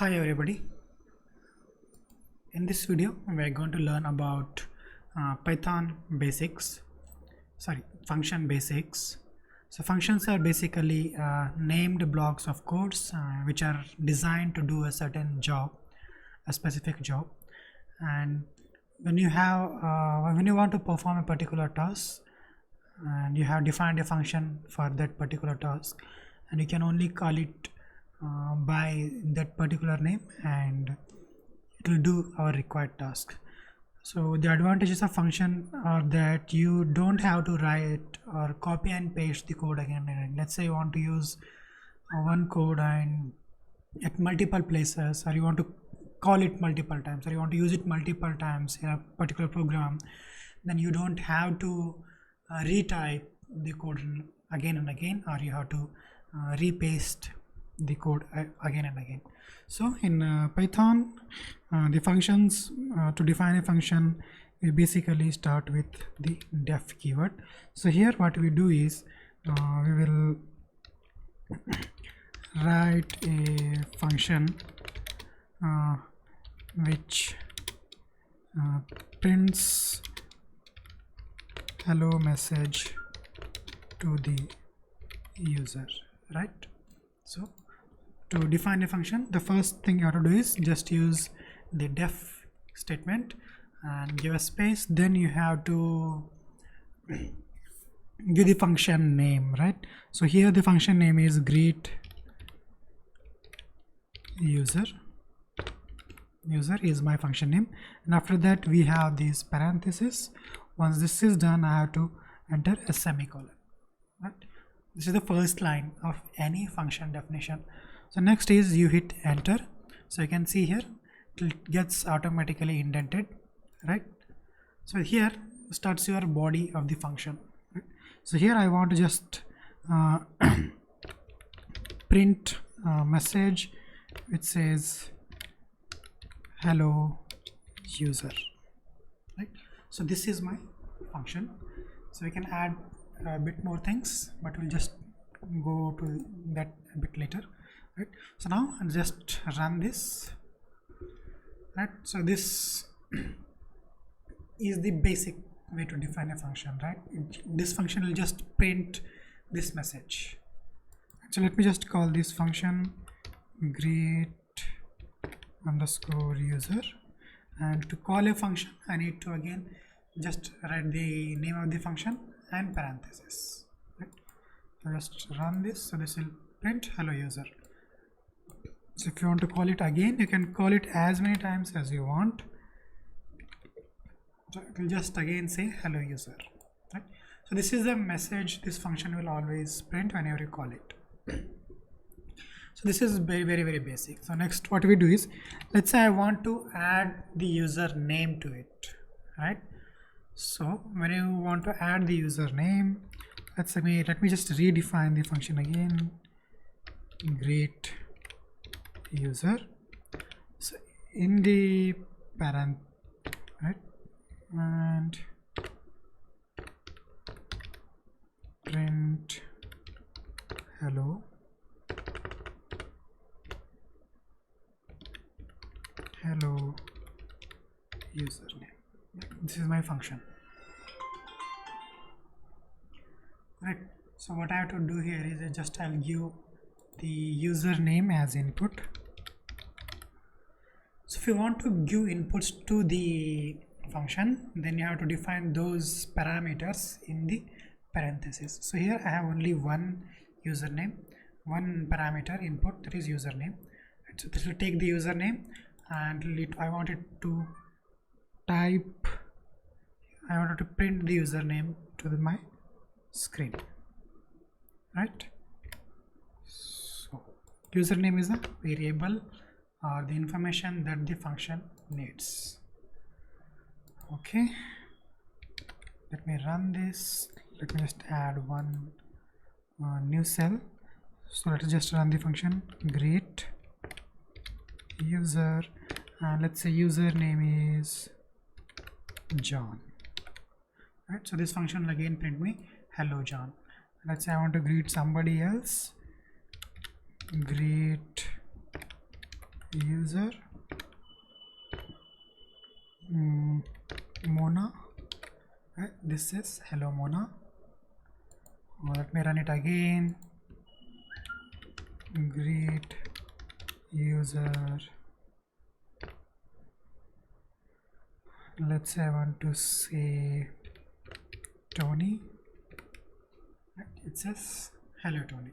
Hi everybody. In this video we are going to learn about Python basics, function basics. So functions are basically named blocks of codes which are designed to do a certain job, a specific job. And when you want to perform a particular task and you have defined a function for that particular task, and you can only call it by that particular name and it will do our required task. So the advantages of function are that you don't have to write or copy and paste the code again and again. Let's say you want to use one code and at multiple places, or you want to call it multiple times, or you want to use it multiple times in a particular program, then you don't have to retype the code again and again, or you have to repaste the code again and again. So in Python, the functions, to define a function, we basically start with the def keyword. So here what we do is we will write a function which prints hello message to the user, right? So to define a function, the first thing you have to do is just use the def statement and give a space. Then you have to give the function name, right? So here the function name is greet user. User is my function name, and after that we have these parentheses. Once this is done, I have to enter a semicolon, right? This is the first line of any function definition. So next is you hit enter. So you can see here it gets automatically indented, right? So here starts your body of the function, right? So here I want to just print a message which says hello user, right? So this is my function. So we can add a bit more things, but we'll just go to that a bit later, right? So now I'll just run this, right? So this is the basic way to define a function, right? This function will just print this message. So let me just call this function greet underscore user, and to call a function I need to again just write the name of the function and parentheses, right? So just run this. So this will print hello user. So if you want to call it again, you can call it as many times as you want. So it will just again say hello user, right? So this is the message this function will always print whenever you call it. So this is very basic. So next what we do is, let's say I want to add the user name to it, right? So when you want to add the username, let me just redefine the function again, greet user. So in the parent, right, and print hello username. This is my function, right? So what I have to do here is I'll give the username as input. So if you want to give inputs to the function, then you have to define those parameters in the parentheses. So here I have only one username, one parameter input, that is username. So this will take the username and I want it to type, I wanted to print the username to my screen, right? So username is a variable or the information that the function needs. Okay, let me run this. Let me just add one new cell. So let's just run the function greet user, and let's say username is John, right? So this function will again print me hello John. Let's say I want to greet somebody else, greet user Mona. Right? This is hello Mona. Let me run it again. Greet user. Let's say I want to say Tony. Right? It says hello Tony.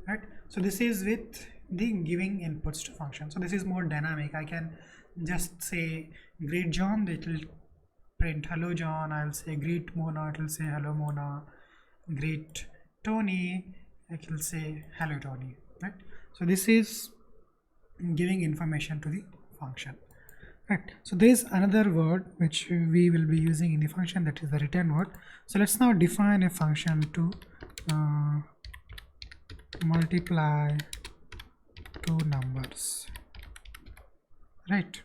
Right? So this is with the giving inputs to function. So this is more dynamic. I can just say greet John, it will print hello John. I will say greet Mona, it will say hello Mona. Greet Tony, it will say hello Tony. Right? So this is giving information to the function. Right. So there is another word which we will be using in the function, that is the return word. So let's now define a function to multiply two numbers. Right.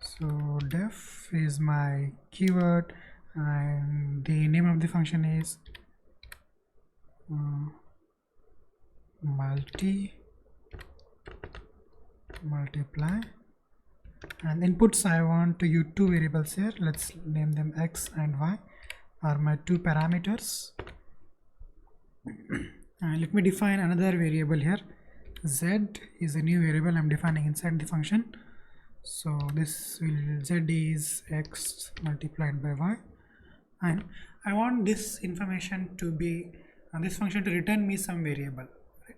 So def is my keyword and the name of the function is multiply, and inputs I want to use two variables here. Let's name them x and y are my two parameters. And let me define another variable here. Z is a new variable I'm defining inside the function. So this will z is x multiplied by y, and I want this information to be this function to return me some variable. Right?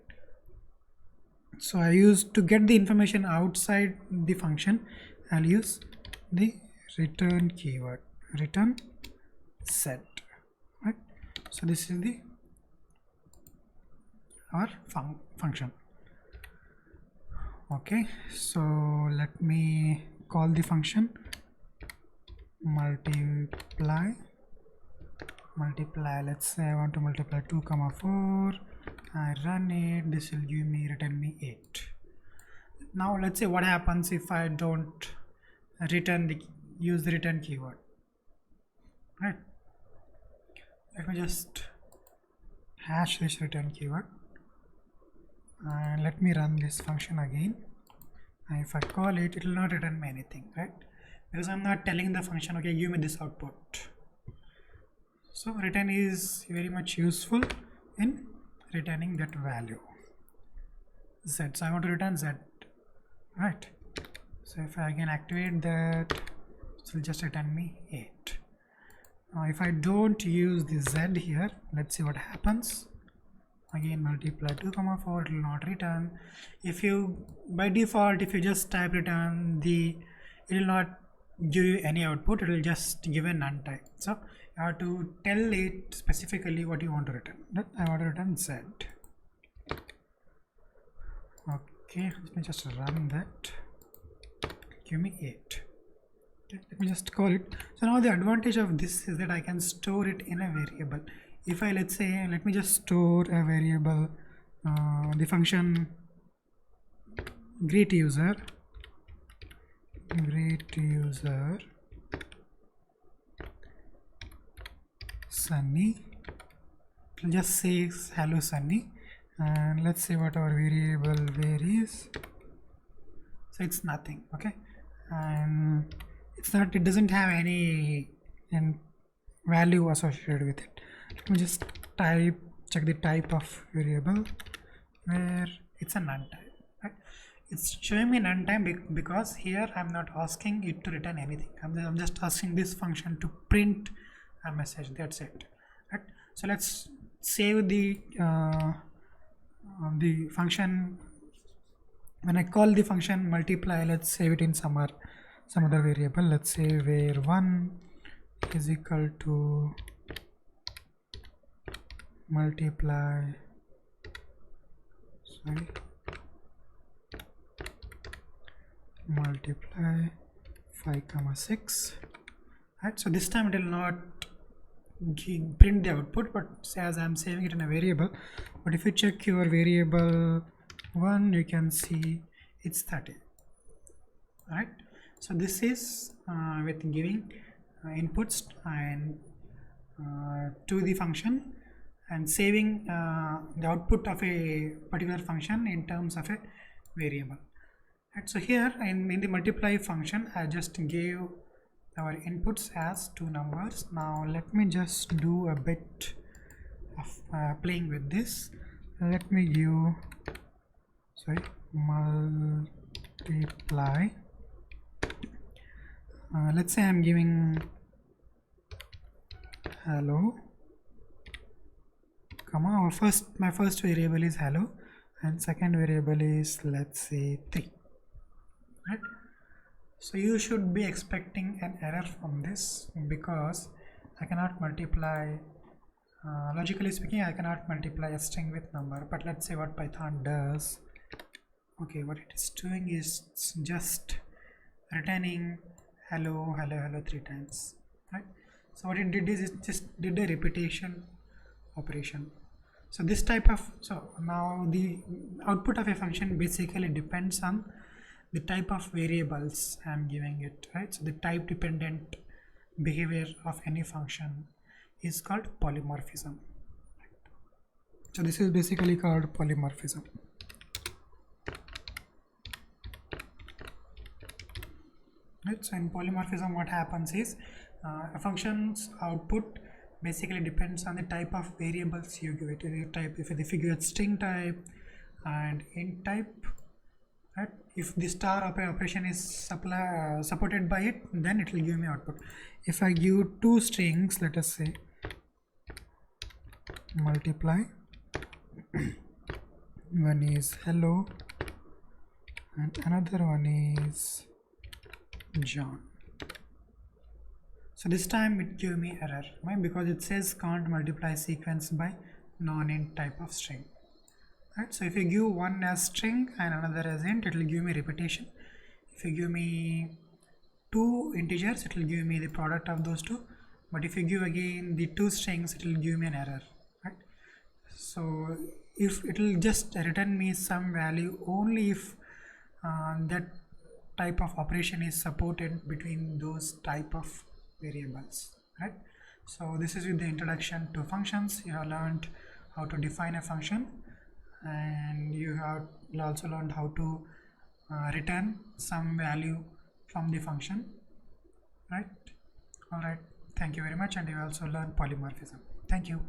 So I use to get the information outside the function, I'll use the return keyword, return set. Right? So this is the our function. Okay, so let me call the function multiply. Let's say I want to multiply 2, 4. I run it. This will give me return me 8. Now let's say what happens if I don't use the return keyword. Right? Let me just hash this return keyword. And let me run this function again. And if I call it, it will not return me anything, right? Because I'm not telling the function, okay, give me this output. So return is very much useful in returning that value. Z. So I want to return Z, right? So if I again activate that, it will just return me 8. Now if I don't use the Z here, let's see what happens. Again multiply 2, 4, it will not return. If you by default, if you just type return, it will not give you any output, it will just give a none type. So you have to tell it specifically what you want to return. That I want to return Z. Okay, let me just run that. Give me 8. Okay, let me just call it. So now the advantage of this is that I can store it in a variable. If I let's say, let me just store a variable, the function greet user Sunny, it will just say hello Sunny, and let's say what our variable varies. So it's nothing, okay, and it doesn't have any value associated with it. Let me just check the type of variable where it's a none type. Right? It's showing me none type because here I'm not asking it to return anything. I'm just asking this function to print a message. That's it. Right? So let's save the function. When I call the function multiply, let's save it in some other variable. Let's say where 1 is equal to multiply 5, 6. Right, so this time it will not print the output, but as I'm saving it in a variable. But if you check your variable 1, you can see it's 30. Right, so this is with giving inputs and to the function and saving the output of a particular function in terms of a variable. Right, so here in the multiply function I just gave our inputs as two numbers. Now let me just do a bit of playing with this. Let me give multiply. Let's say I'm giving hello, comma, my first variable is hello and second variable is, let's say, 3. Right, so you should be expecting an error from this because I cannot multiply, logically speaking I cannot multiply a string with number. But let's say what Python does. Okay, what it is doing is just returning hello hello hello 3 times. Right, so what it did is it just did a repetition operation. So this type of, so now the output of a function basically depends on the type of variables I'm giving it. Right, so the type dependent behavior of any function is called polymorphism. So this is basically called polymorphism. Right, so in polymorphism what happens is a function's output basically depends on the type of variables you give it. If you give it string type and int type, right, if the star operation is supported by it, then it will give me output. If I give two strings, let us say multiply, one is hello and another one is John. So this time it gave me error, right? Because it says can't multiply sequence by non-int type of string. Right, so if you give one as string and another as int, it will give me repetition. If you give me two integers, it will give me the product of those two. But if you give again the two strings, it will give me an error. Right, so if it will just return me some value only if that type of operation is supported between those type of variables. Right, so this is with the introduction to functions. You have learned how to define a function, and you have also learned how to return some value from the function. Right, all right, thank you very much. And you also learned polymorphism. Thank you.